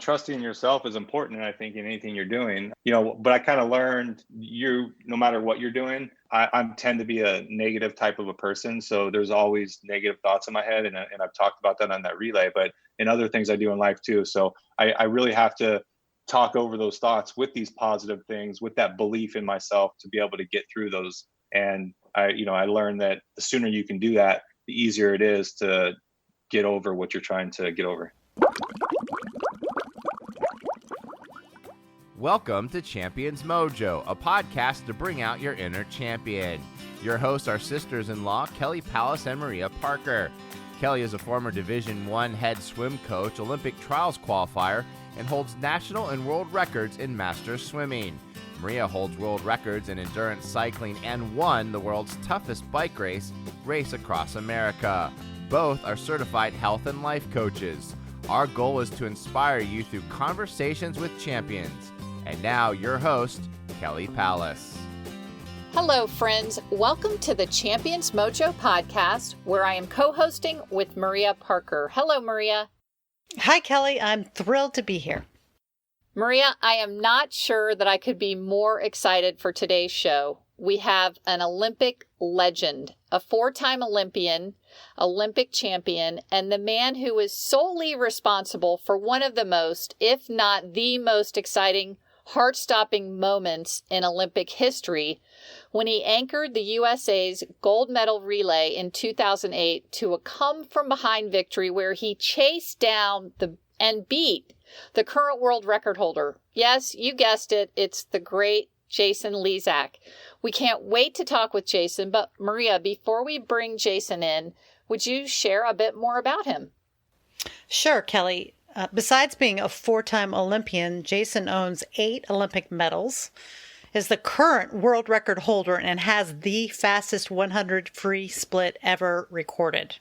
trusting in yourself is important. And I think in anything you're doing, but I kind of learned no matter what you're doing, I tend to be a negative type of a person. So there's always negative thoughts in my head. And I've talked about that on that relay, but in other things I do in life too. So I really have to talk over those thoughts with these positive things, with that belief in myself to be able to get through those. And I learned that the sooner you can do that, the easier it is to get over what you're trying to get over. Welcome to Champions Mojo, a podcast to bring out your inner champion. Your hosts are sisters-in-law, Kelly Pallas and Maria Parker. Kelly is a former Division I head swim coach, Olympic trials qualifier, and holds national and world records in masters swimming. Maria holds world records in endurance cycling and won the world's toughest bike race, Race Across America. Both are certified health and life coaches. Our goal is to inspire you through conversations with champions. And now, your host, Kelly Pallas. Hello, friends. Welcome to the Champions Mojo podcast, where I am co-hosting with Maria Parker. Hello, Maria. Hi, Kelly. I'm thrilled to be here. Maria, I am not sure that I could be more excited for today's show. We have an Olympic legend, a four-time Olympian, Olympic champion, and the man who is solely responsible for one of the most, if not the most exciting, heart-stopping moments in Olympic history when he anchored the USA's gold medal relay in 2008 to a come-from-behind victory where he chased down and beat the current world record holder. Yes, you guessed it. It's the great Jason Lezak. We can't wait to talk with Jason, but Maria, before we bring Jason in, would you share a bit more about him? Sure, Kelly. Besides being a four-time Olympian, Jason owns 8 Olympic medals, is the current world record holder, and has the fastest 100 free split ever recorded.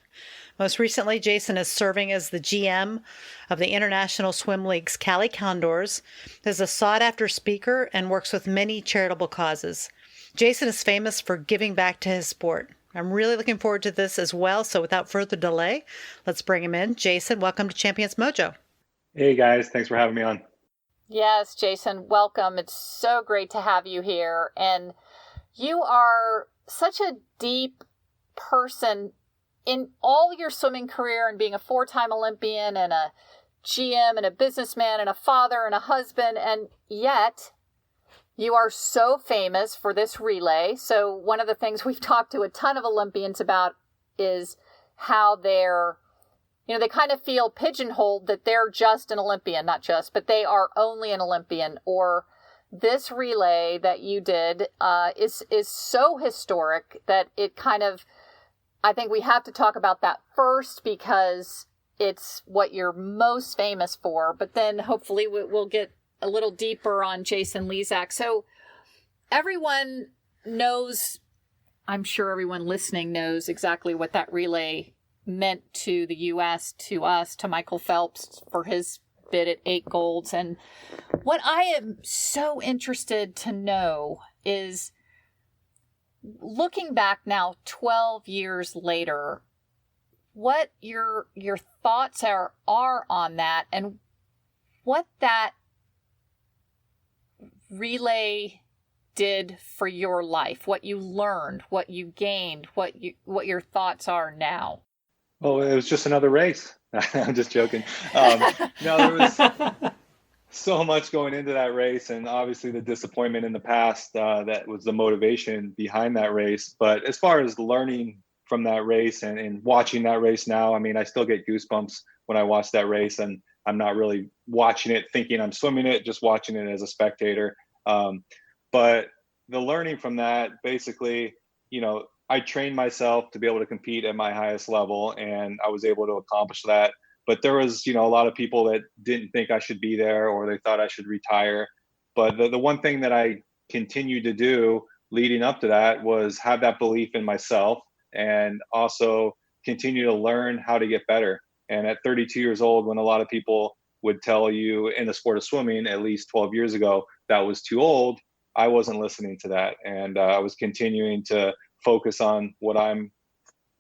Most recently, Jason is serving as the GM of the International Swim League's Cali Condors, is a sought-after speaker, and works with many charitable causes. Jason is famous for giving back to his sport. I'm really looking forward to this as well, so without further delay, let's bring him in. Jason, welcome to Champions Mojo. Hey guys, thanks for having me on. Yes, Jason, welcome. It's so great to have you here. And you are such a deep person in all your swimming career, and being a four-time Olympian and a GM and a businessman and a father and a husband, and yet you are so famous for this relay. So one of the things we've talked to a ton of Olympians about is how they're, they kind of feel pigeonholed that they're just an Olympian, not just, but they are only an Olympian. Or this relay that you did is so historic that it kind of, I think we have to talk about that first because it's what you're most famous for. But then hopefully we'll get a little deeper on Jason Lezak. So everyone knows, I'm sure everyone listening knows exactly what that relay meant to the U.S., to us, to Michael Phelps for his bid at 8 golds. And what I am so interested to know is, looking back now 12 years later, what your thoughts are on that, and what that relay did for your life, what you learned, what you gained, what your thoughts are now. Well, it was just another race. I'm just joking. No, there was so much going into that race, and obviously the disappointment in the past, that was the motivation behind that race. But as far as learning from that race and watching that race now, I mean, I still get goosebumps when I watch that race, and I'm not really watching it thinking I'm swimming it, just watching it as a spectator. But the learning from that, basically, I trained myself to be able to compete at my highest level, and I was able to accomplish that. But there was, a lot of people that didn't think I should be there, or they thought I should retire. But the one thing that I continued to do leading up to that was have that belief in myself, and also continue to learn how to get better. And at 32 years old, when a lot of people would tell you in the sport of swimming, at least 12 years ago, that was too old, I wasn't listening to that. And I was continuing to focus on what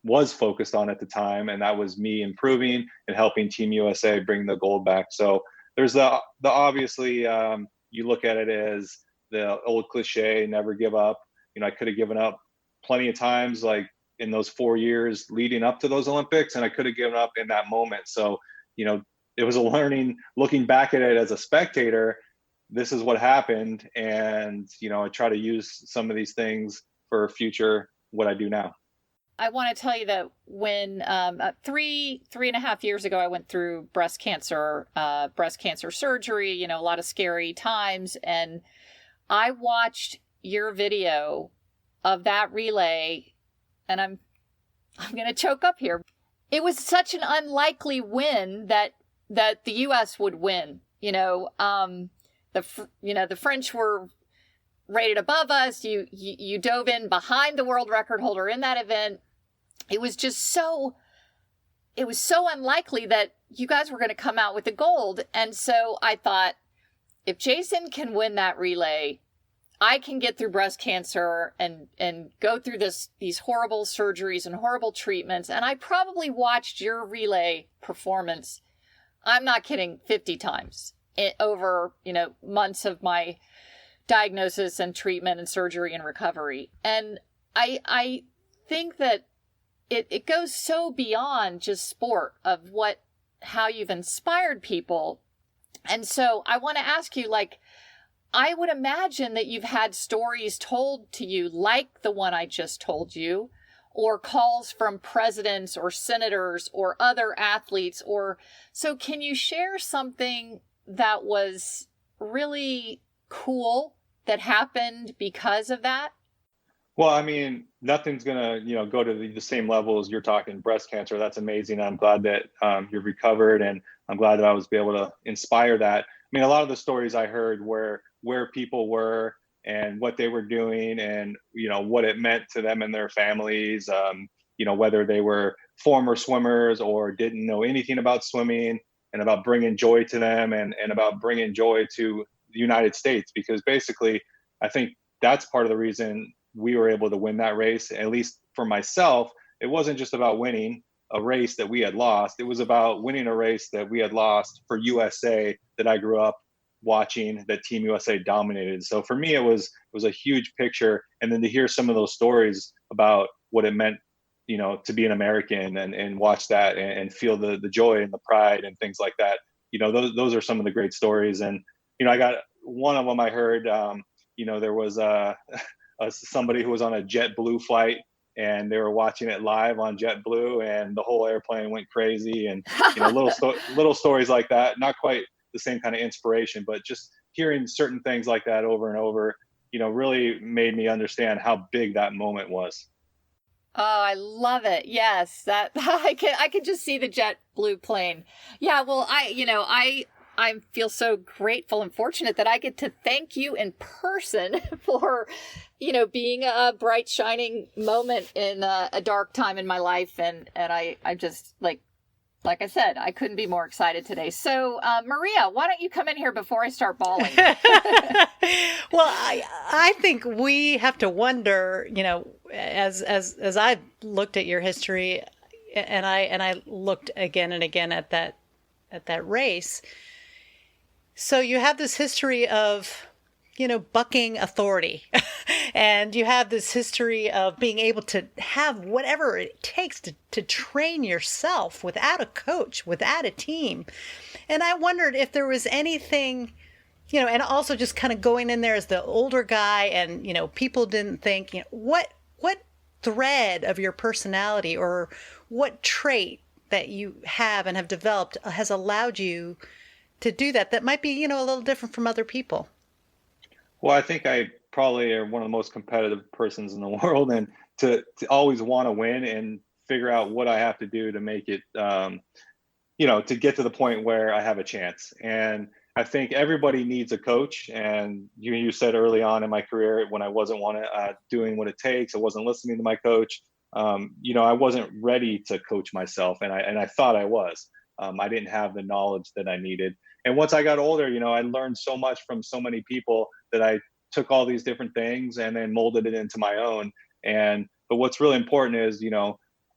was focused on at the time, and that was me improving and helping Team USA bring the gold back. So there's the obviously, you look at it as the old cliche, never give up. I could have given up plenty of times, like in those 4 years leading up to those Olympics, and I could have given up in that moment. So, it was a learning, looking back at it as a spectator, this is what happened. And, I try to use some of these things for future, what I do now. I want to tell you that when 3.5 years ago, I went through breast cancer surgery, a lot of scary times. And I watched your video of that relay, and I'm going to choke up here. It was such an unlikely win that the U.S. would win. The French were rated above us. You dove in behind the world record holder in that event. It was so unlikely that you guys were going to come out with the gold. And so I thought, if Jason can win that relay, I can get through breast cancer and go through these horrible surgeries and horrible treatments. And I probably watched your relay performance, I'm not kidding, 50 times over, months of my diagnosis and treatment and surgery and recovery. And I think that it goes so beyond just sport of how you've inspired people. And so I want to ask you, I would imagine that you've had stories told to you like the one I just told you, or calls from presidents or senators or other athletes. So can you share something that was really cool that happened because of that? Well, I mean, nothing's going to, go to the same level as you're talking breast cancer. That's amazing. I'm glad that you've recovered, and I'm glad that I was able to inspire that. I mean, a lot of the stories I heard were where people were and what they were doing, and, what it meant to them and their families, whether they were former swimmers or didn't know anything about swimming, and about bringing joy to them and about bringing joy to the United States. Because basically, I think that's part of the reason we were able to win that race. At least for myself, it wasn't just about winning a race that we had lost. It was about winning a race that we had lost for USA, that I grew up watching, that Team USA dominated. So for me, it was a huge picture. And then to hear some of those stories about what it meant, to be an American and watch that and feel the joy and the pride and things like that. Those are some of the great stories. And, I got one of them I heard, there was somebody who was on a JetBlue flight, and they were watching it live on JetBlue, and the whole airplane went crazy. And, little stories like that, not quite the same kind of inspiration, but just hearing certain things like that over and over, really made me understand how big that moment was. Oh, I love it. Yes, that I can just see the JetBlue plane. Yeah, well, I feel so grateful and fortunate that I get to thank you in person for, being a bright, shining moment in a dark time in my life. And I just, like I said, I couldn't be more excited today. So, Maria, why don't you come in here before I start bawling? Well, I think we have to wonder, as I looked at your history, and I looked again and again at that race. So you have this history of, bucking authority, and you have this history of being able to have whatever it takes to train yourself without a coach, without a team. And I wondered if there was anything, and also just kind of going in there as the older guy, and, people didn't think, what thread of your personality or what trait that you have and have developed has allowed you to do that might be, a little different from other people. Well, I think I probably am one of the most competitive persons in the world, and to always want to win and figure out what I have to do to make it, to get to the point where I have a chance. And I think everybody needs a coach. And you said early on in my career, when I wasn't doing what it takes, I wasn't listening to my coach. I wasn't ready to coach myself, and I thought I was. I didn't have the knowledge that I needed. And once I got older, I learned so much from so many people that I took all these different things and then molded it into my own. But what's really important is,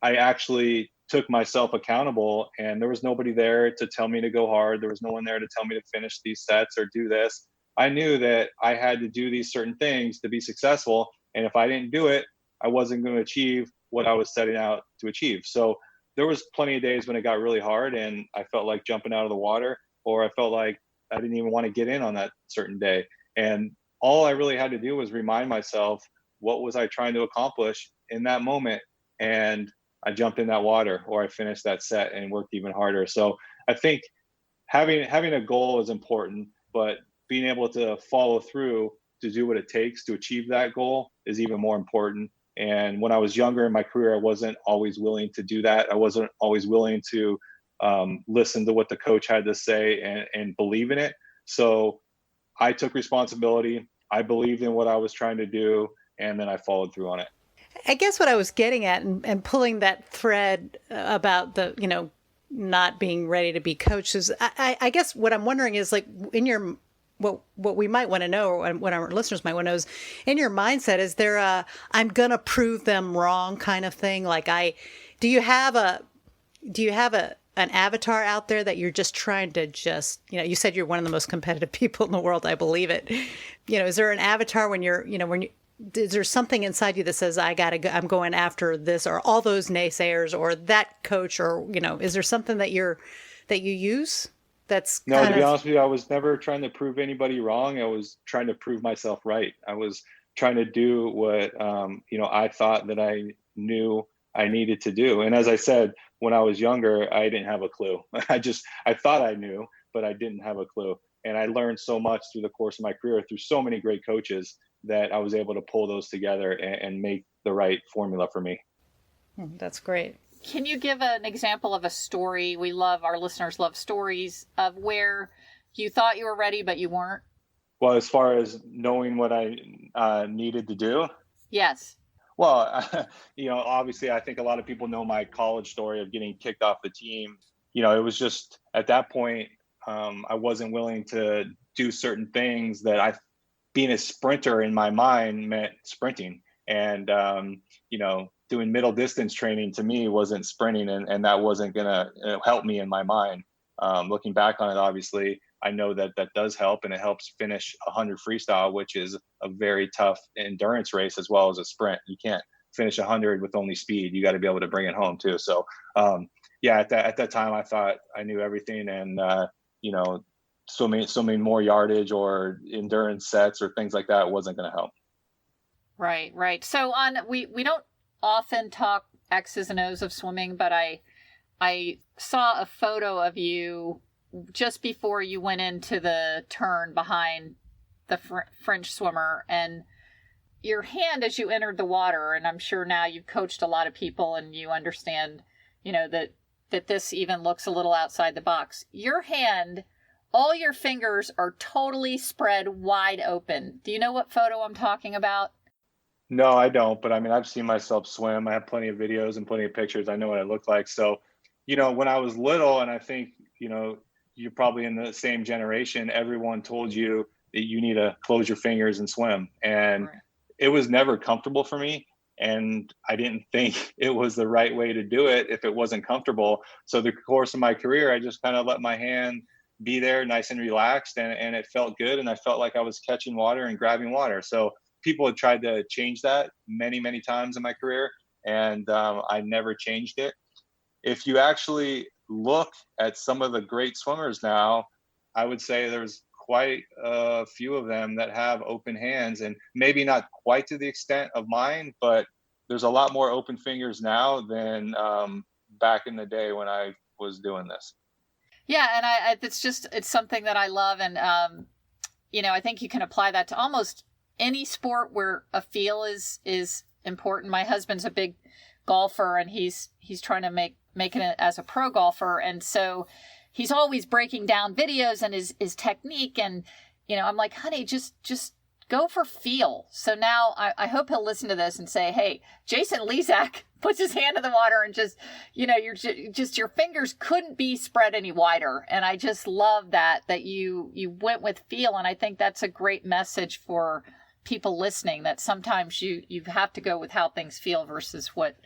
I actually took myself accountable, and there was nobody there to tell me to go hard. There was no one there to tell me to finish these sets or do this. I knew that I had to do these certain things to be successful. And if I didn't do it, I wasn't going to achieve what I was setting out to achieve. So there was plenty of days when it got really hard and I felt like jumping out of the water, or I felt like I didn't even want to get in on that certain day. And all I really had to do was remind myself, what was I trying to accomplish in that moment? And I jumped in that water, or I finished that set and worked even harder. So I think having a goal is important, but being able to follow through to do what it takes to achieve that goal is even more important. And when I was younger in my career, I wasn't always willing to do that. I wasn't always willing to listen to what the coach had to say and believe in it. So I took responsibility. I believed in what I was trying to do, and then I followed through on it. I guess what I was getting at and pulling that thread about the, not being ready to be coached is I guess what I'm wondering is, like, in your, what we might want to know, or what our listeners might want to know, is in your mindset, is there a, I'm going to prove them wrong kind of thing? Like, do you have an avatar out there that you're just trying to you said you're one of the most competitive people in the world. I believe it. Is there an avatar when is there something inside you that says, I'm going after this, or all those naysayers, or that coach, or, is there something that you use that's No, to be honest with you, I was never trying to prove anybody wrong. I was trying to prove myself right. I was trying to do what, I thought that I knew I needed to do. And as I said, when I was younger, I didn't have a clue. I thought I knew, but I didn't have a clue. And I learned so much through the course of my career, through so many great coaches, that I was able to pull those together and make the right formula for me. That's great. Can you give an example of a story? Our listeners love stories of where you thought you were ready, but you weren't. Well, as far as knowing what I needed to do? Yes. Well, obviously, I think a lot of people know my college story of getting kicked off the team. It was just at that point, I wasn't willing to do certain things that being a sprinter in my mind meant sprinting. And, doing middle distance training to me wasn't sprinting, and that wasn't going to help me in my mind. Looking back on it, obviously, I know that does help, and it helps finish 100 freestyle, which is a very tough endurance race as well as a sprint. You can't finish 100 with only speed. You got to be able to bring it home too. So, at that time, I thought I knew everything, and so many more yardage or endurance sets or things like that wasn't going to help. Right. So we don't often talk X's and O's of swimming, but I saw a photo of you just before you went into the turn behind the French swimmer, and your hand as you entered the water, and I'm sure now you've coached a lot of people and you understand, that this even looks a little outside the box. Your hand, all your fingers are totally spread wide open. Do you know what photo I'm talking about? No, I don't. But I mean, I've seen myself swim. I have plenty of videos and plenty of pictures. I know what I look like. So, when I was little, and I think, you're probably in the same generation, everyone told you that you need to close your fingers and swim. And right. It was never comfortable for me. And I didn't think it was the right way to do it if it wasn't comfortable. So the course of my career, I just kind of let my hand be there nice and relaxed, and it felt good. And I felt like I was catching water and grabbing water. So people had tried to change that many, many times in my career, and I never changed it. If you actually look at some of the great swimmers now, I would say there's quite a few of them that have open hands, and maybe not quite to the extent of mine, but there's a lot more open fingers now than back in the day when I was doing this. Yeah, and it's something that I love, and I think you can apply that to almost any sport where a feel is important. My husband's a big golfer, and he's trying to making it as a pro golfer, and so he's always breaking down videos and his technique, and I'm like, honey, just go for feel. So now I hope he'll listen to this and say, hey, Jason Lezak puts his hand in the water and just, your fingers couldn't be spread any wider. And I just love that you went with feel. And I think that's a great message for people listening, that sometimes you have to go with how things feel versus what,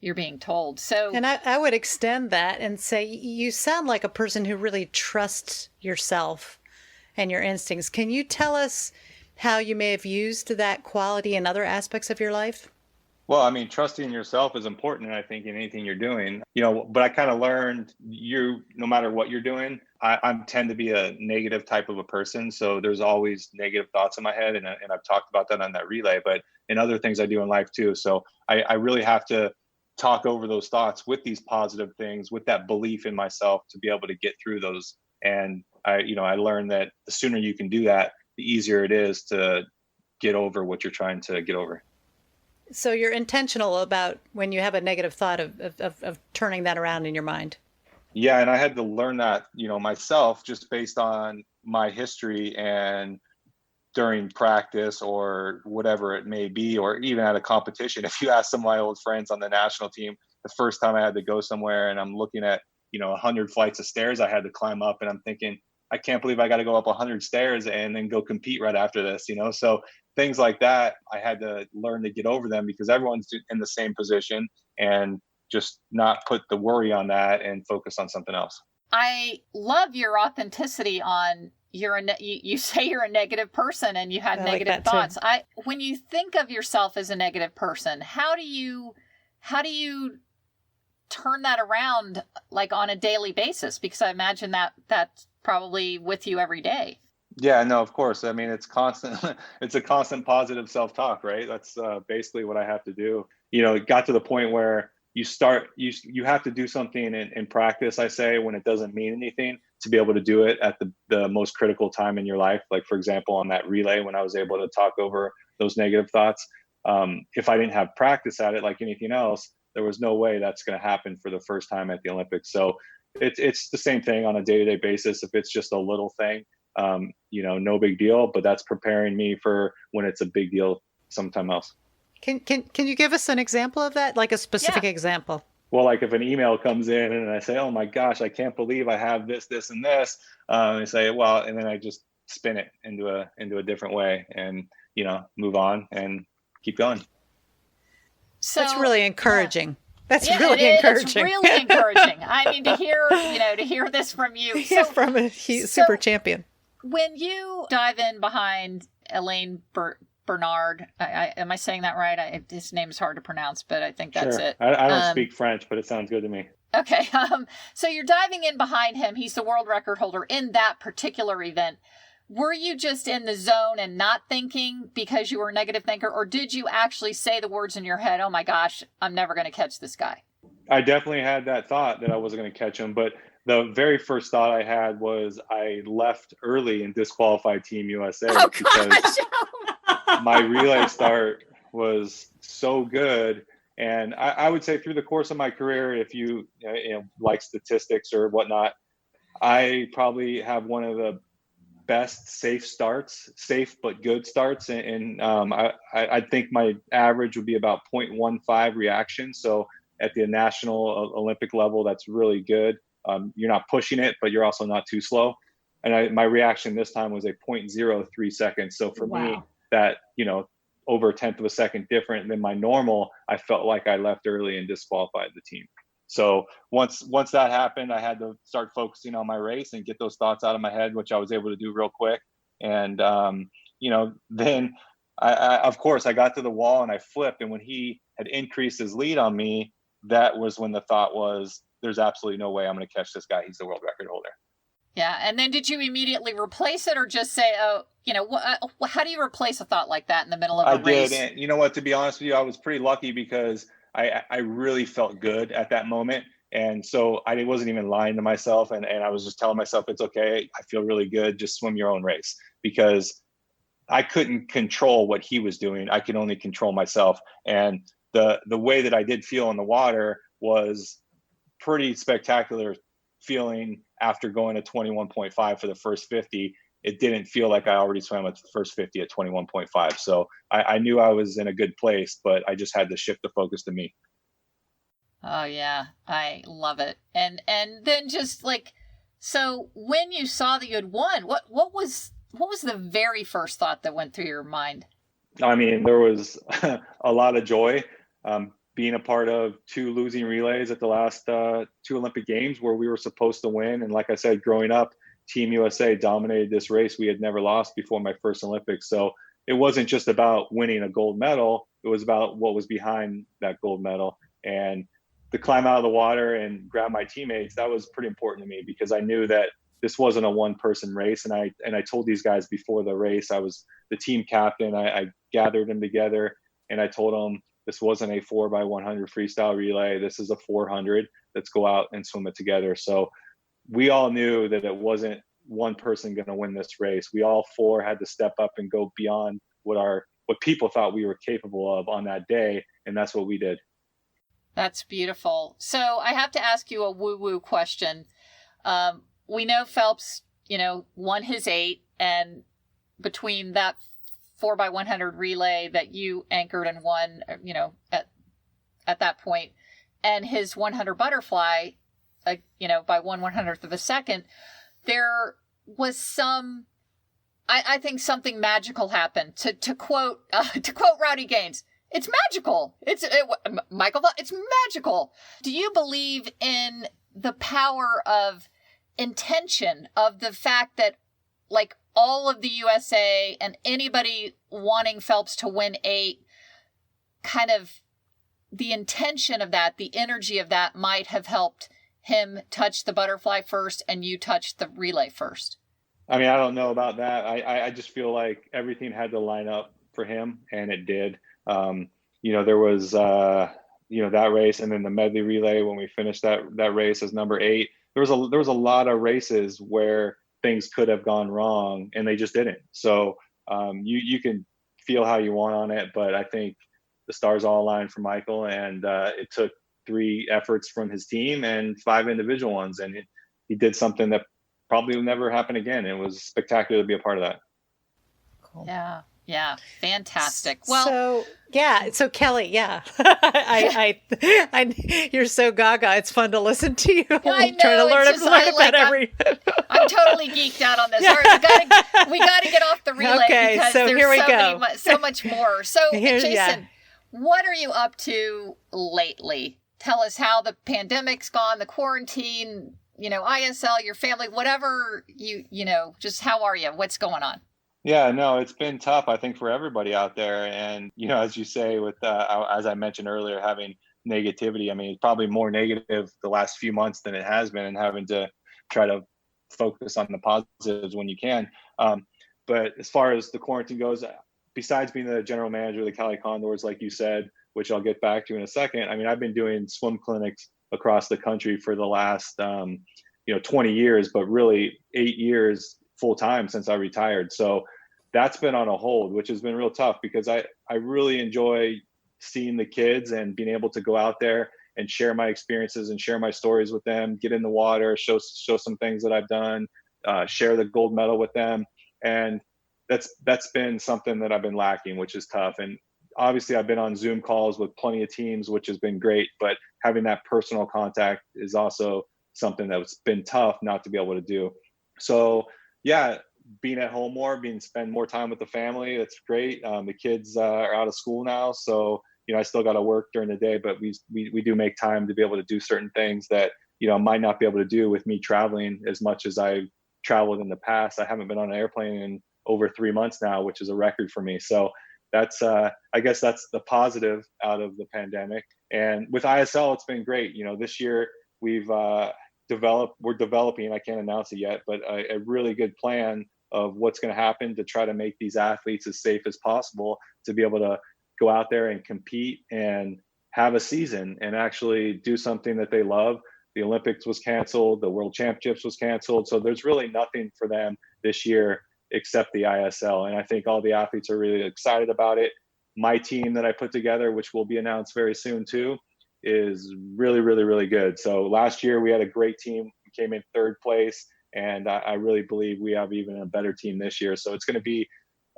you're being told. So, and I would extend that and say you sound like a person who really trusts yourself and your instincts. Can you tell us how you may have used that quality in other aspects of your life? Well, I mean, trusting yourself is important, I think, in anything you're doing. But I kind of learned no matter what you're doing, I tend to be a negative type of a person. So there's always negative thoughts in my head. And I've talked about that on that relay, but in other things I do in life too. So I really have to talk over those thoughts with these positive things, with that belief in myself to be able to get through those. And I learned that the sooner you can do that, the easier it is to get over what you're trying to get over. So you're intentional about when you have a negative thought of turning that around in your mind. Yeah, and I had to learn that, myself, just based on my history and during practice or whatever it may be, or even at a competition. If you ask some of my old friends on the national team, the first time I had to go somewhere and I'm looking at, 100 flights of stairs I had to climb up, and I'm thinking, I can't believe I got to go up 100 stairs and then go compete right after this, So things like that, I had to learn to get over them because everyone's in the same position, and just not put the worry on that and focus on something else. I love your authenticity on you say you're a negative person and you had negative thoughts. When you think of yourself as a negative person, how do you turn that around like on a daily basis? Because I imagine that's probably with you every day. Yeah, no, of course. I mean, it's constant. It's a constant positive self-talk, right? That's basically what I have to do. It got to the point where you have to do something in practice, I say, when it doesn't mean anything, to be able to do it at the most critical time in your life. Like, for example, on that relay, when I was able to talk over those negative thoughts, if I didn't have practice at it like anything else, there was no way that's going to happen for the first time at the Olympics. So it's the same thing on a day-to-day basis. If it's just a little thing, no big deal, but that's preparing me for when it's a big deal sometime else. Can you give us an example of that? Like a specific example? Well, like if an email comes in and I say, oh my gosh, I can't believe I have this, and this, I say, well, and then I just spin it into a different way and, move on and keep going. So that's really encouraging. That's really encouraging. It's really encouraging. I mean, to hear this from you. So, from a super champion. When you dive in behind Elaine Bernard, am I saying that right? His name is hard to pronounce, but I think that's it. I don't speak French, but it sounds good to me. Okay. So you're diving in behind him. He's the world record holder in that particular event. Were you just in the zone and not thinking because you were a negative thinker, or did you actually say the words in your head, oh my gosh, I'm never going to catch this guy? I definitely had that thought that I wasn't going to catch him, but the very first thought I had was I left early and disqualified Team USA because my relay start was so good. And I would say through the course of my career, if you like statistics or whatnot, I probably have one of the best safe but good starts. And I think my average would be about 0.15 reaction. So at the national Olympic level, that's really good. You're not pushing it, but you're also not too slow. And my reaction this time was a 0.03 seconds. So for me, that, over a tenth of a second different than my normal, I felt like I left early and disqualified the team. So once that happened, I had to start focusing on my race and get those thoughts out of my head, which I was able to do real quick. And, then I of course I got to the wall and I flipped. And when he had increased his lead on me, that was when the thought was, there's absolutely no way I'm going to catch this guy. He's the world record holder. Yeah. And then did you immediately replace it or just say, how do you replace a thought like that in the middle of a race? I did. And you know what, to be honest with you, I was pretty lucky because I really felt good at that moment. And so I wasn't even lying to myself. And I was just telling myself, it's okay. I feel really good. Just swim your own race, because I couldn't control what he was doing. I could only control myself. And the way that I did feel in the water was pretty spectacular feeling after going to 21.5 for the first 50. It didn't feel like I already swam at the first 50 at 21.5. So I knew I was in a good place, but I just had to shift the focus to me. Oh yeah, I love it. And then just like, so when you saw that you had won, what was the very first thought that went through your mind? I mean, there was a lot of joy. being a part of 2 losing relays at the last 2 Olympic Games where we were supposed to win. And like I said, growing up, Team USA dominated this race. We had never lost before my first Olympics. So it wasn't just about winning a gold medal. It was about what was behind that gold medal. And to climb out of the water and grab my teammates, that was pretty important to me because I knew that this wasn't a one-person race. And I told these guys before the race, I was the team captain. I gathered them together and I told them this wasn't a 4x100 freestyle relay. This is a 400. Let's go out and swim it together. So we all knew that it wasn't one person going to win this race. We all 4 had to step up and go beyond what people thought we were capable of on that day. And that's what we did. That's beautiful. So I have to ask you a woo-woo question. We know Phelps, won his 8, and between that 4x100 relay that you anchored and won, at that point, and his 100 butterfly, by 1/100th of a second, there was I think something magical happened. To quote Rowdy Gaines, it's magical. Michael, it's magical. Do you believe in the power of intention, of the fact that like all of the USA and anybody wanting Phelps to win 8, kind of the intention of that, the energy of that might have helped him touch the butterfly first and you touch the relay first? I mean, I don't know about that. I just feel like everything had to line up for him, and it did. There was, that race, and then the medley relay when we finished that race as number 8. There was a lot of races where things could have gone wrong, and they just didn't. So you can feel how you want on it, but I think the stars all aligned for Michael, and it took 3 efforts from his team and 5 individual ones, and he did something that probably will never happen again. It was spectacular to be a part of that. Cool. Yeah. Fantastic. Well, so Kelly, you're so gaga. It's fun to listen to you. I know, trying to learn about every. I'm totally geeked out on this. All right, we gotta get off the relay because so there's here we go. So much more. So Jason, what are you up to lately? Tell us how the pandemic's gone, the quarantine, ISL, your family, whatever just how are you? What's going on? Yeah, no, it's been tough, I think, for everybody out there. And, as you say, with, as I mentioned earlier, having negativity, I mean, it's probably more negative the last few months than it has been, and having to try to focus on the positives when you can. But as far as the quarantine goes, besides being the general manager of the Cali Condors, like you said, which I'll get back to in a second, I mean, I've been doing swim clinics across the country for the last, 20 years, but really 8 years full time since I retired. So that's been on a hold, which has been real tough because I really enjoy seeing the kids and being able to go out there and share my experiences and share my stories with them, get in the water, show some things that I've done, share the gold medal with them. And that's been something that I've been lacking, which is tough. And obviously I've been on Zoom calls with plenty of teams, which has been great, but having that personal contact is also something that's been tough not to be able to do. So being at home more, spend more time with the family. That's great. The kids are out of school now. So, I still got to work during the day, but we do make time to be able to do certain things that, might not be able to do with me traveling as much as I've traveled in the past. I haven't been on an airplane in over 3 months now, which is a record for me. So that's, I guess that's the positive out of the pandemic. And with ISL, it's been great. This year we're developing, I can't announce it yet, but a really good plan of what's going to happen to try to make these athletes as safe as possible to be able to go out there and compete and have a season and actually do something that they love. The Olympics was canceled, the World Championships was canceled. So there's really nothing for them this year except the ISL. And I think all the athletes are really excited about it. My team that I put together, which will be announced very soon too, is really, really, really good. So last year we had a great team. We came in 3rd place. And I really believe we have even a better team this year. So it's going to be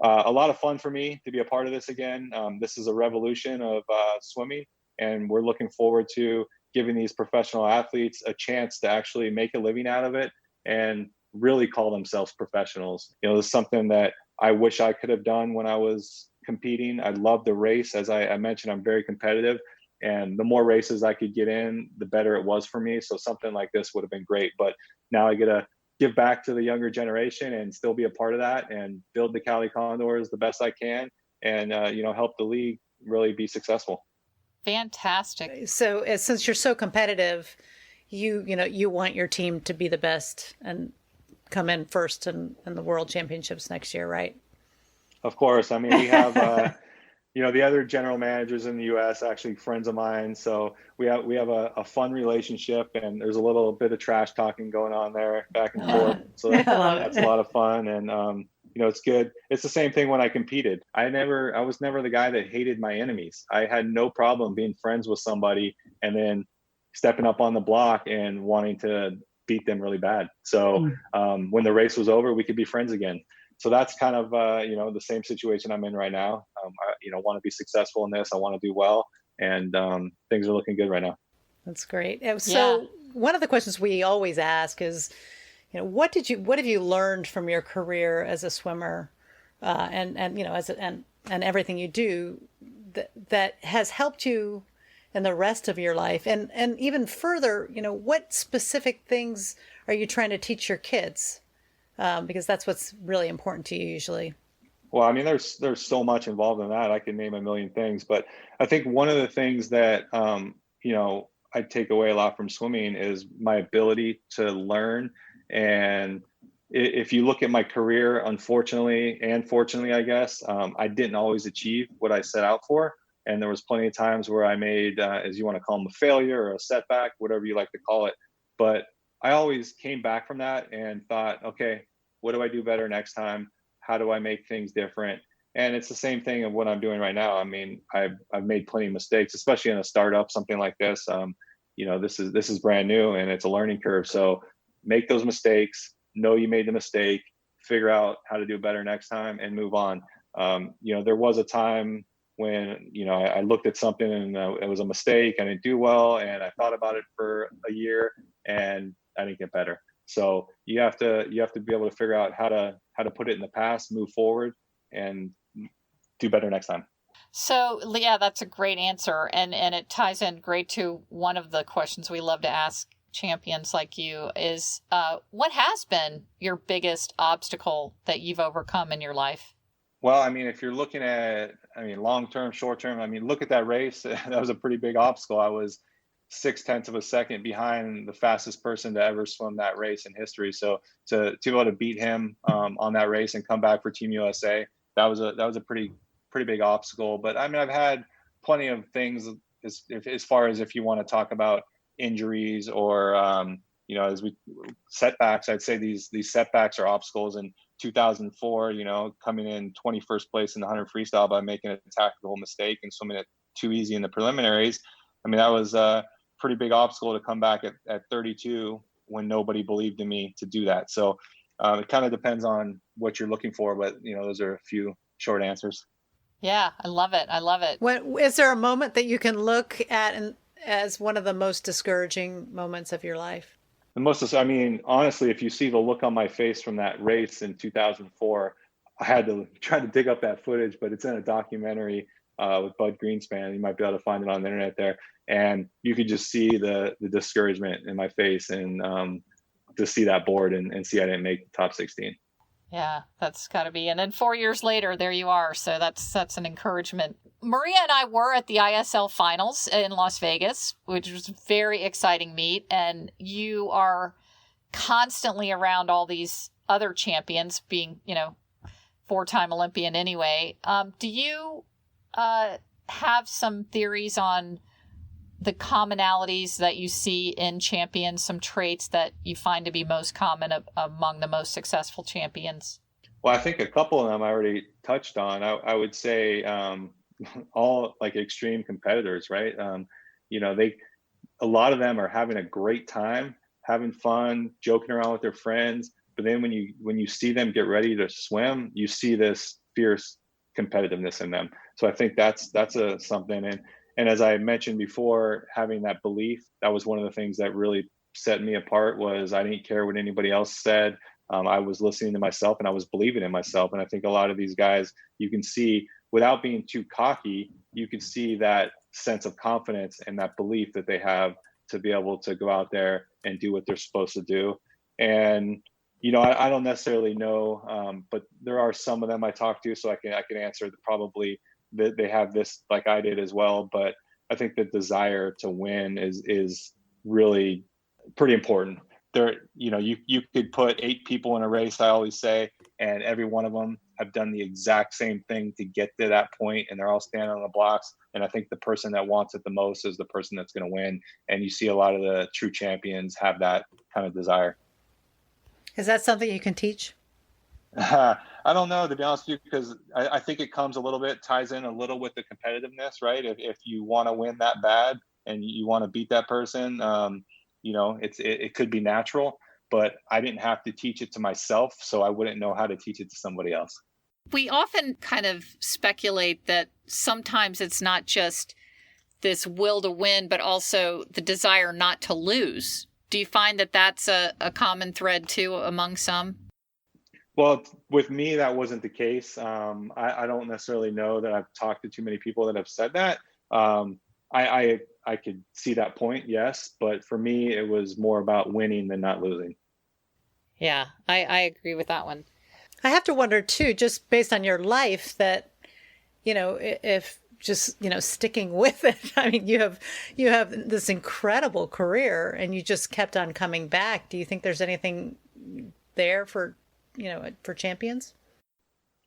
a lot of fun for me to be a part of this again. This is a revolution of swimming, and we're looking forward to giving these professional athletes a chance to actually make a living out of it and really call themselves professionals. It's something that I wish I could have done when I was competing. I love the race. As I mentioned, I'm very competitive. And the more races I could get in, the better it was for me. So something like this would have been great. But now I get to give back to the younger generation and still be a part of that and build the Cali Condors the best I can, and help the league really be successful. Fantastic. So since you're so competitive, you want your team to be the best and come in first in the World Championships next year, right? Of course. I mean, we have the other general managers in the U.S. actually friends of mine, so we have a fun relationship, and there's a little bit of trash talking going on there back and forth. So that's a lot of fun, and it's good. It's the same thing when I competed. I was never the guy that hated my enemies. I had no problem being friends with somebody and then stepping up on the block and wanting to beat them really bad. So when the race was over, we could be friends again. So that's kind of the same situation I'm in right now. I want to be successful in this. I want to do well, and things are looking good right now. That's great. So one of the questions we always ask is, what have you learned from your career as a swimmer, and everything you do that has helped you in the rest of your life, and even further, what specific things are you trying to teach your kids? Because that's what's really important to you usually. Well, I mean, there's so much involved in that. I can name a million things, but I think one of the things that I take away a lot from swimming is my ability to learn. And if you look at my career, unfortunately and fortunately, I guess, I didn't always achieve what I set out for. And there was plenty of times where I made, as you want to call them, a failure or a setback, whatever you like to call it. But I always came back from that and thought, okay, what do I do better next time? How do I make things different? And it's the same thing of what I'm doing right now. I mean, I've made plenty of mistakes, especially in a startup, something like this. This is brand new and it's a learning curve. So make those mistakes, know you made the mistake, figure out how to do better next time, and move on. There was a time when, I looked at something and it was a mistake. I didn't do well, and I thought about it for a year and I didn't get better. So you have to be able to figure out how to put it in the past, move forward, and do better next time. So, yeah, that's a great answer. And it ties in great to one of the questions we love to ask champions like you is, what has been your biggest obstacle that you've overcome in your life? Well, I mean, if you're looking at, long-term, short-term, look at that race. That was a pretty big obstacle. I was 0.6 of a second behind the fastest person to ever swim that race in history. So to be able to beat him on that race and come back for Team USA, that was a pretty big obstacle. But I've had plenty of things as far as if you want to talk about injuries or as we setbacks. I'd say these setbacks are obstacles. In 2004, coming in 21st place in the 100 freestyle by making a tactical mistake and swimming it too easy in the preliminaries. That was a pretty big obstacle to come back at 32 when nobody believed in me to do that. So it kind of depends on what you're looking for, but those are a few short answers. Yeah, I love it. Is there a moment that you can look at as one of the most discouraging moments of your life? Honestly, if you see the look on my face from that race in 2004, I had to try to dig up that footage, but it's in a documentary with Bud Greenspan. You might be able to find it on the internet there. And you could just see the discouragement in my face, and to see that board and see I didn't make the top 16. Yeah, that's got to be. And then 4 years later, there you are. So that's an encouragement. Maria and I were at the ISL finals in Las Vegas, which was a very exciting meet. And you are constantly around all these other champions, being, 4-time Olympian anyway. Do you have some theories on the commonalities that you see in champions, some traits that you find to be most common among the most successful champions? Well, I think a couple of them I already touched on. I would say all like extreme competitors, right? A lot of them are having a great time, having fun, joking around with their friends. But then when you see them get ready to swim, you see this fierce competitiveness in them. So I think that's something. And as I mentioned before, having that belief, that was one of the things that really set me apart. Was I didn't care what anybody else said. I was listening to myself and I was believing in myself. And I think a lot of these guys, you can see without being too cocky, you can see that sense of confidence and that belief that they have to be able to go out there and do what they're supposed to do. And, I don't necessarily know, but there are some of them I talk to, so I can answer that probably that they have this like I did as well. But I think the desire to win is really pretty important. You could put 8 people in a race, I always say, and every one of them have done the exact same thing to get to that point, and they're all standing on the blocks. And I think the person that wants it the most is the person that's going to win. And you see a lot of the true champions have that kind of desire. Is that something you can teach? I don't know, to be honest with you, because I think it ties in a little with the competitiveness, right? If you want to win that bad and you want to beat that person, it could be natural, but I didn't have to teach it to myself, so I wouldn't know how to teach it to somebody else. We often kind of speculate that sometimes it's not just this will to win, but also the desire not to lose. Do you find that that's a common thread too among some? Well, with me, that wasn't the case. I don't necessarily know that I've talked to too many people that have said that. I could see that point, yes, but for me, it was more about winning than not losing. Yeah, I agree with that one. I have to wonder too, just based on your life, that, if just, sticking with it. I mean, you have this incredible career and you just kept on coming back. Do you think there's anything there for champions?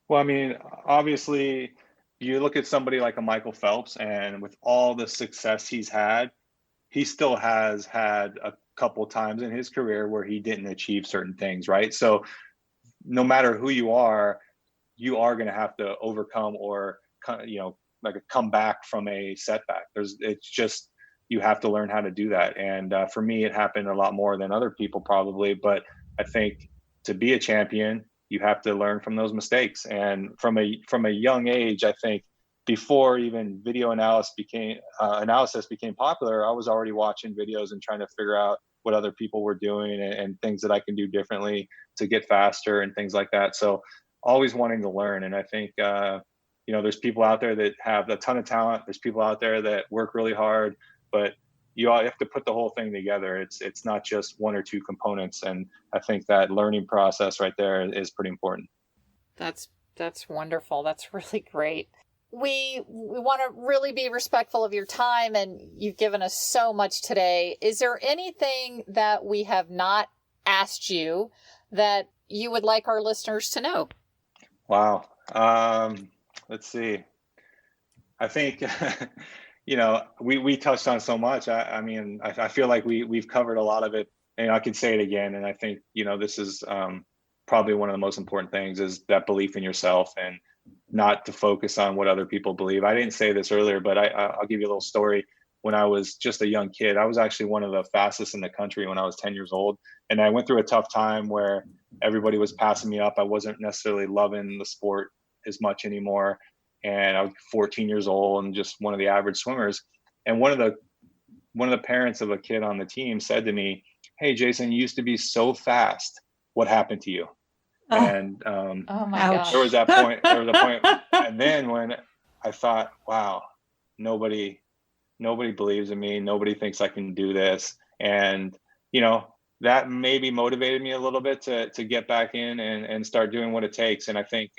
Well, I mean, obviously, you look at somebody like a Michael Phelps, and with all the success he's had, he still has had a couple times in his career where he didn't achieve certain things, right? So no matter who you are going to have to overcome or, come back from a setback. It's just, you have to learn how to do that. And for me, it happened a lot more than other people probably, but I think to be a champion, you have to learn from those mistakes. And from a young age, I think before even video analysis became popular, I was already watching videos and trying to figure out what other people were doing and things that I can do differently to get faster and things like that. So always wanting to learn. And I think, there's people out there that have a ton of talent. There's people out there that work really hard, but you have to put the whole thing together. It's not just one or two components. And I think that learning process right there is pretty important. That's wonderful. That's really great. We want to really be respectful of your time, and you've given us so much today. Is there anything that we have not asked you that you would like our listeners to know? Wow. Let's see. I think, we touched on so much. I feel like we've covered a lot of it, and I can say it again. And I think, this is probably one of the most important things, is that belief in yourself and not to focus on what other people believe. I didn't say this earlier, but I'll give you a little story. When I was just a young kid, I was actually one of the fastest in the country when I was 10 years old. And I went through a tough time where everybody was passing me up. I wasn't necessarily loving the sport as much anymore. And I was 14 years old and just one of the average swimmers. And one of the parents of a kid on the team said to me, "Hey, Jason, you used to be so fast. What happened to you?" Oh. And Oh my gosh. there was a point. And then when I thought, wow, nobody believes in me. Nobody thinks I can do this. And, that maybe motivated me a little bit to get back in and start doing what it takes. And I think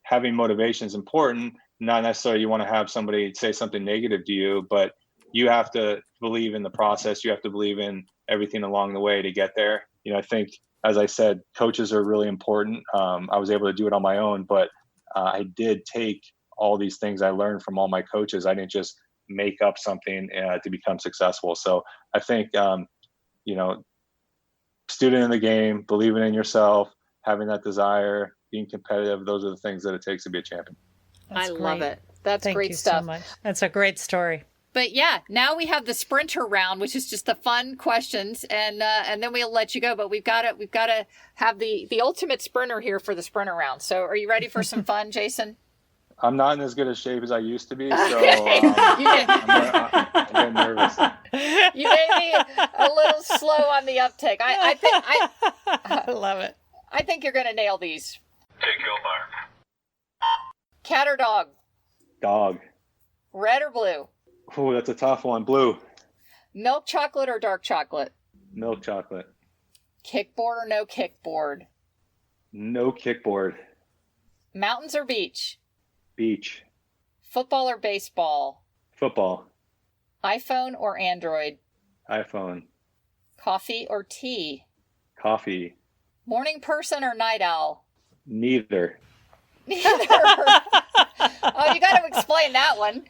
having motivation is important. Not necessarily you want to have somebody say something negative to you, but you have to believe in the process. You have to believe in everything along the way to get there. I think, as I said, coaches are really important. I was able to do it on my own, but I did take all these things I learned from all my coaches. I didn't just make up something to become successful. So I think, student in the game, believing in yourself, having that desire, being competitive, those are the things that it takes to be a champion. I love it. That's Thank great you stuff. So much. That's a great story. But yeah, now we have the sprinter round, which is just the fun questions, and then we'll let you go. But we've got to have the ultimate sprinter here for the sprinter round. So are you ready for some fun, Jason? I'm not in as good a shape as I used to be, so I'm getting nervous. You may be a little slow on the uptake. I love it. I think you're going to nail these. Take your mark. Cat or dog? Dog. Red or blue? Oh, that's a tough one. Blue. Milk chocolate or dark chocolate? Milk chocolate. Kickboard or no kickboard? No kickboard. Mountains or beach? Beach. Football or baseball? Football. iPhone or Android? iPhone. Coffee or tea? Coffee. Morning person or night owl? Neither. Neither. Oh, you got to explain that one.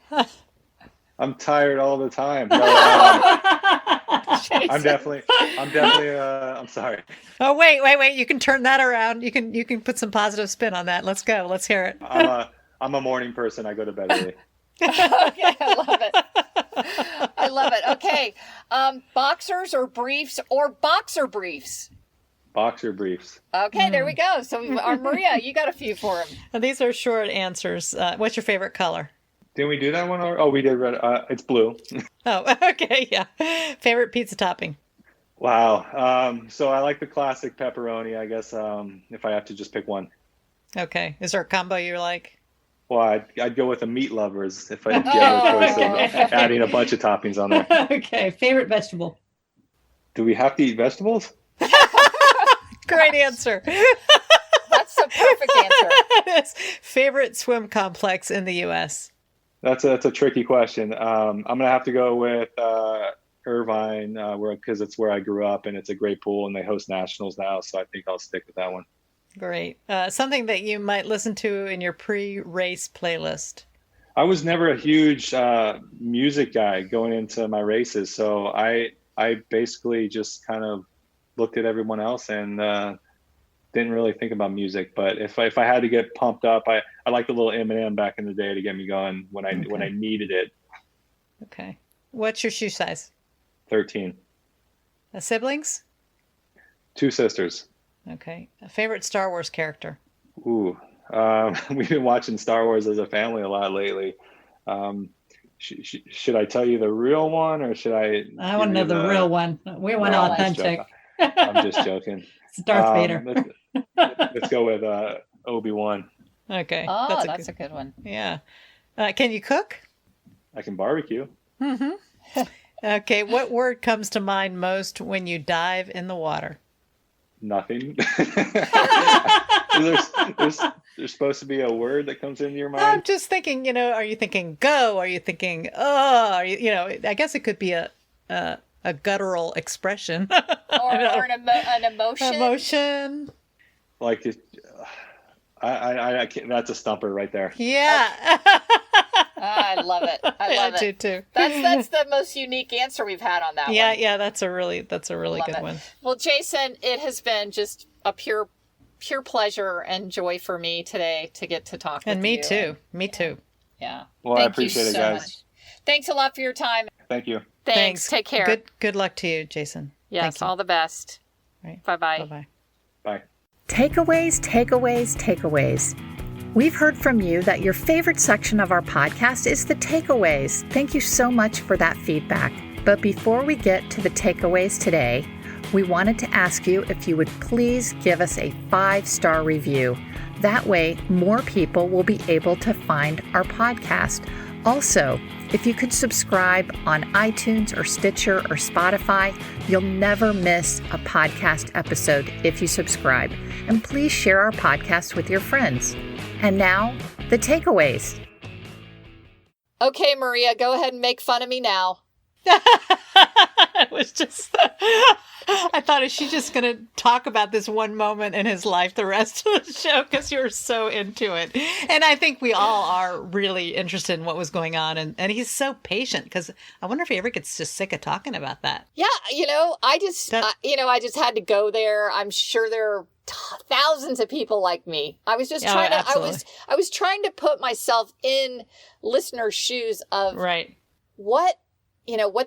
I'm tired all the time. No, I'm definitely, I'm sorry. Oh, wait. You can turn that around. You can put some positive spin on that. Let's go. Let's hear it. I'm a morning person. I go to bed early. Okay, I love it. I love it. Okay. Boxers or briefs or boxer briefs? Boxer briefs. Okay, there we go. So, Maria, you got a few for him. And these are short answers. What's your favorite color? Didn't we do that one? Oh, we did red. It's blue. Oh, okay, yeah. Favorite pizza topping? Wow. So I like the classic pepperoni, I guess, if I have to just pick one. Okay. Is there a combo you like? Well, I'd go with the meat lovers if I had a choice of adding a bunch of toppings on there. Okay. Favorite vegetable? Do we have to eat vegetables? Great answer. That's the perfect answer. Favorite swim complex in the U.S.? That's a tricky question. I'm going to have to go with Irvine, because it's where I grew up, and it's a great pool, and they host nationals now, so I think I'll stick with that one. Great. Something that you might listen to in your pre-race playlist? I was never a huge music guy going into my races, so I basically just kind of looked at everyone else and didn't really think about music. But if I had to get pumped up, I liked a little Eminem back in the day to get me going when I needed it. Okay. What's your shoe size? 13. Siblings? 2 sisters. Okay. A favorite Star Wars character? Ooh. We've been watching Star Wars as a family a lot lately. Should I tell you the real one, or should I? I want to know the real one. We want authentic. I'm just joking. It's Darth Vader. Let's go with Obi-Wan. Okay. Oh, that's a good one. Yeah. Can you cook? I can barbecue. Mm-hmm. Okay. What word comes to mind most when you dive in the water? Nothing. There's supposed to be a word that comes into your mind. I'm just thinking, are you thinking go? Are you thinking, oh, I guess it could be a guttural expression. Or an emotion. Emotion. Like, I can't, that's a stumper right there. Yeah. I love it. I love it too. That's the most unique answer we've had on that one. Yeah, that's a really good one. Well, Jason, it has been just a pure pleasure and joy for me today to get to talk with you. And me too. Me too. Yeah. Well, I appreciate it, guys. Much. Thanks a lot for your time. Thank you. Thanks. Take care. Good luck to you, Jason. Yes, all the best. Right. Bye-bye. Bye-bye. Bye. Takeaways. We've heard from you that your favorite section of our podcast is the takeaways. Thank you so much for that feedback. But before we get to the takeaways today, we wanted to ask you if you would please give us a 5-star review. That way, more people will be able to find our podcast. Also, if you could subscribe on iTunes or Stitcher or Spotify, you'll never miss a podcast episode if you subscribe. And please share our podcast with your friends. And now, the takeaways. Okay, Maria, go ahead and make fun of me now. It was just, I thought, is she just going to talk about this one moment in his life the rest of the show? Because you were so into it. And I think we all are really interested in what was going on. And he's so patient, because I wonder if he ever gets just sick of talking about that. Yeah, I just had to go there. I'm sure there are thousands of people like me. I was just trying to, I was trying to put myself in listeners' shoes of what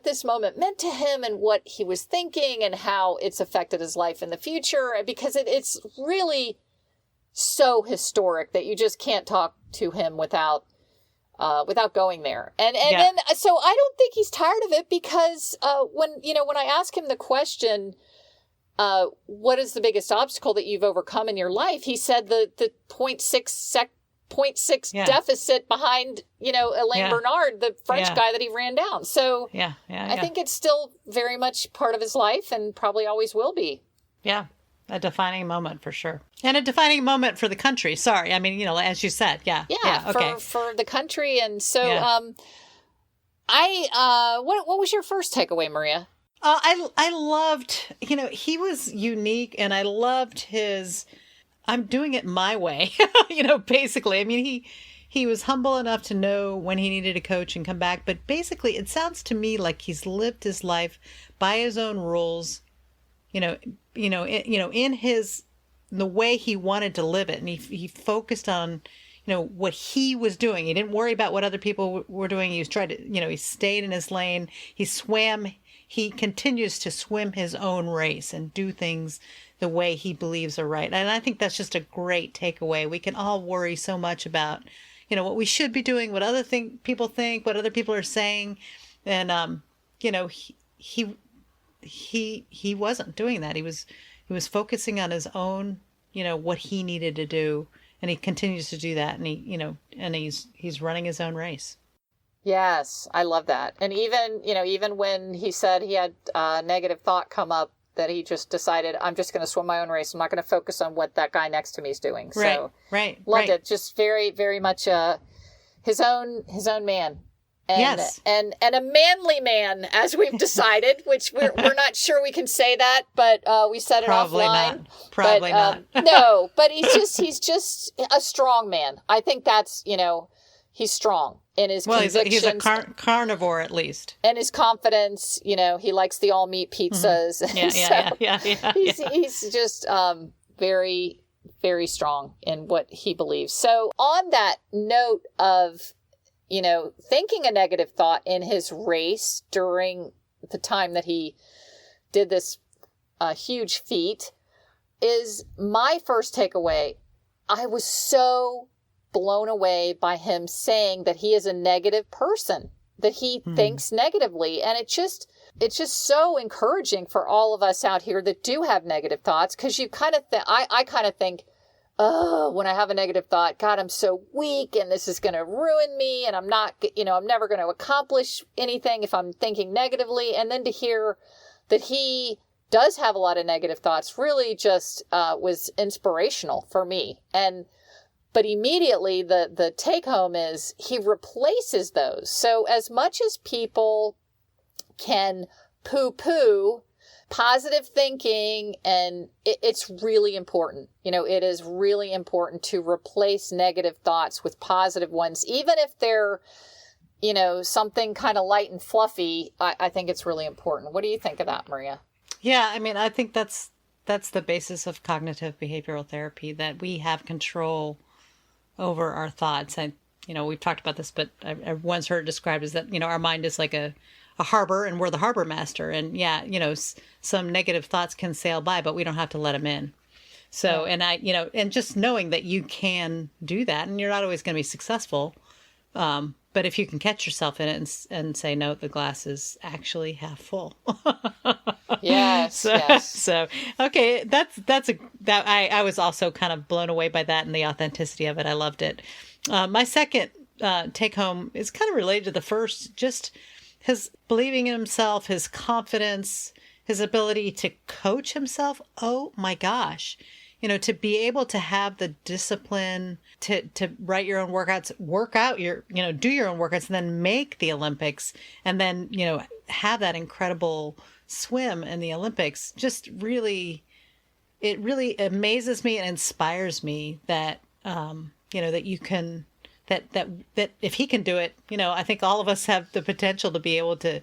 this moment meant to him and what he was thinking and how it's affected his life in the future, because it's really so historic that you just can't talk to him without going there. And then, so I don't think he's tired of it, because when I ask him the question, what is the biggest obstacle that you've overcome in your life? He said the 0.6 0.6 deficit behind, Alain Bernard, the French guy that he ran down. So I think it's still very much part of his life and probably always will be. Yeah. A defining moment for sure. And a defining moment for the country. Sorry. I mean, as you said. Yeah. Okay. For the country. And so, what was your first takeaway, Maria? I loved, he was unique, and I loved his, I'm doing it my way, basically. I mean, he was humble enough to know when he needed to coach and come back. But basically, it sounds to me like he's lived his life by his own rules, in the way he wanted to live it. And he focused on, what he was doing. He didn't worry about what other people were doing. He was trying to, he stayed in his lane. He continues to swim his own race and do things the way he believes are right. And I think that's just a great takeaway. We can all worry so much about, what we should be doing, what other people think, what other people are saying. And, he wasn't doing that. He was focusing on his own, what he needed to do, and he continues to do that. And he's running his own race. Yes, I love that. And even when he said he had a negative thought come up, that he just decided, I'm just going to swim my own race. I'm not going to focus on what that guy next to me is doing. So loved it. Just very, very much his own man. And, yes. And a manly man, as we've decided, which we're not sure we can say that, but we said it offline. Probably not. No, but he's just a strong man. I think that's, he's strong in his convictions. He's a carnivore at least. And his confidence, he likes the all meat pizzas. Mm-hmm. He's just very, very strong in what he believes. So on that note of, thinking a negative thought in his race during the time that he did this huge feat is my first takeaway. I was so blown away by him saying that he is a negative person, that he thinks negatively. And it's just so encouraging for all of us out here that do have negative thoughts, because you kind of I kind of think, oh, when I have a negative thought, God, I'm so weak and this is going to ruin me. And I'm not, I'm never going to accomplish anything if I'm thinking negatively. And then to hear that he does have a lot of negative thoughts really just was inspirational for me. But immediately the take home is he replaces those. So as much as people can poo-poo positive thinking, and it's really important. It is really important to replace negative thoughts with positive ones, even if they're, something kind of light and fluffy. I think it's really important. What do you think of that, Maria? Yeah, I mean, I think that's the basis of cognitive behavioral therapy, that we have control over our thoughts. And, we've talked about this, but I once heard it described as that, our mind is like a harbor and we're the harbor master. And some negative thoughts can sail by, but we don't have to let them in. So, and and just knowing that you can do that, and you're not always going to be successful. But if you can catch yourself in it and say, no, the glass is actually half full. Yes. So, okay. I was also kind of blown away by that and the authenticity of it. I loved it. My second take home is kind of related to the first, just his believing in himself, his confidence, his ability to coach himself. Oh my gosh. To be able to have the discipline to write your own workouts, do your own workouts, and then make the Olympics, and then, have that incredible swim in the Olympics. Just really, it really amazes me and inspires me that, that you can, that if he can do it, I think all of us have the potential to be able to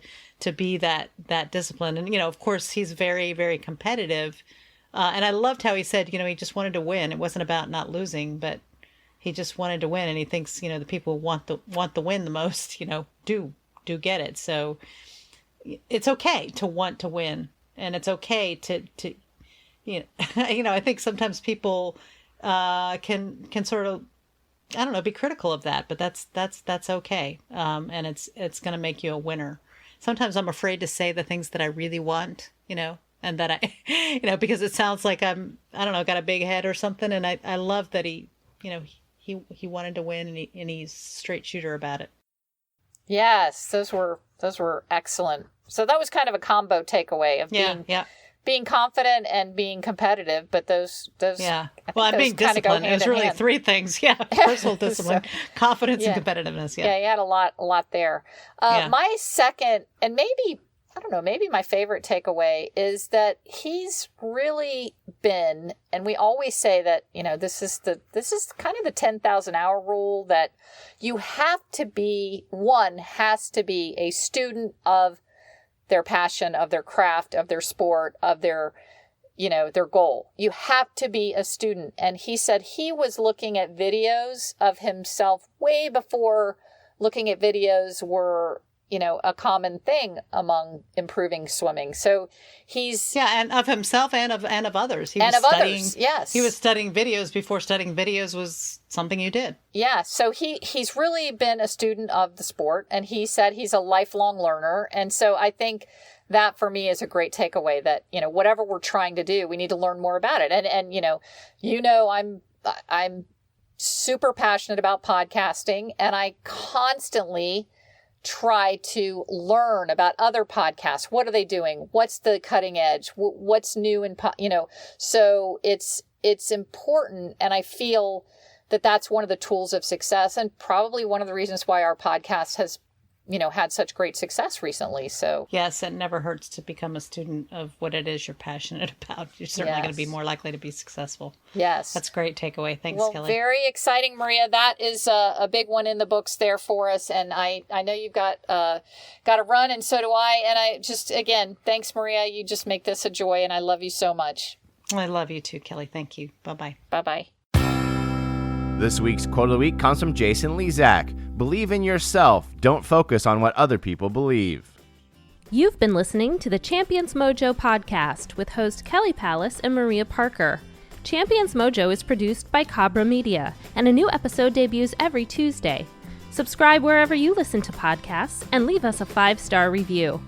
be that discipline. And, of course, he's very, very competitive. And I loved how he said, he just wanted to win. It wasn't about not losing, but he just wanted to win. And he thinks, the people who want the win the most, do get it. So it's okay to want to win, and it's okay to I think sometimes people can sort of, I don't know, be critical of that, but that's okay. And it's going to make you a winner. Sometimes I'm afraid to say the things that I really want, and that I, because it sounds like got a big head or something. And I love that he he wanted to win, and he's straight shooter about it. Yes, those were excellent. So that was kind of a combo takeaway of being confident and being competitive, but those well, and being disciplined. It was really three things. Yeah, personal discipline, confidence, and competitiveness. Yeah, you had a lot there. My second, and maybe my favorite takeaway is that he's really been, and we always say that, this is kind of the 10,000 hour rule, that you has to be a student of their passion, of their craft, of their sport, of their goal. You have to be a student. And he said he was looking at videos of himself way before looking at videos were, a common thing among improving swimming. So he's... Yeah, and of himself and of others. Others, yes. He was studying videos before studying videos was something you did. Yeah, so he's really been a student of the sport, and he said he's a lifelong learner. And so I think that for me is a great takeaway that, whatever we're trying to do, we need to learn more about it. And I'm super passionate about podcasting, and I constantly try to learn about other podcasts. What are they doing? What's the cutting edge? What's new in so it's important, and I feel that that's one of the tools of success, and probably one of the reasons why our podcast has had such great success recently. So yes, it never hurts to become a student of what it is you're passionate about. You're certainly going to be more likely to be successful. Yes. That's a great takeaway. Thanks, well, Kelly. Very exciting, Maria. That is a big one in the books there for us. And I know you've got to run, and so do I. And I just, again, thanks, Maria. You just make this a joy, and I love you so much. I love you too, Kelly. Thank you. Bye-bye. Bye-bye. This week's quote of the week comes from Jason Lezak. Believe in yourself. Don't focus on what other people believe. You've been listening to the Champions Mojo podcast with host Kelly Palace and Maria Parker. Champions Mojo is produced by Cabra Media, and a new episode debuts every Tuesday. Subscribe wherever you listen to podcasts and leave us a 5-star review.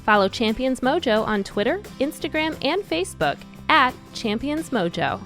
Follow Champions Mojo on Twitter, Instagram, and Facebook @Champions Mojo.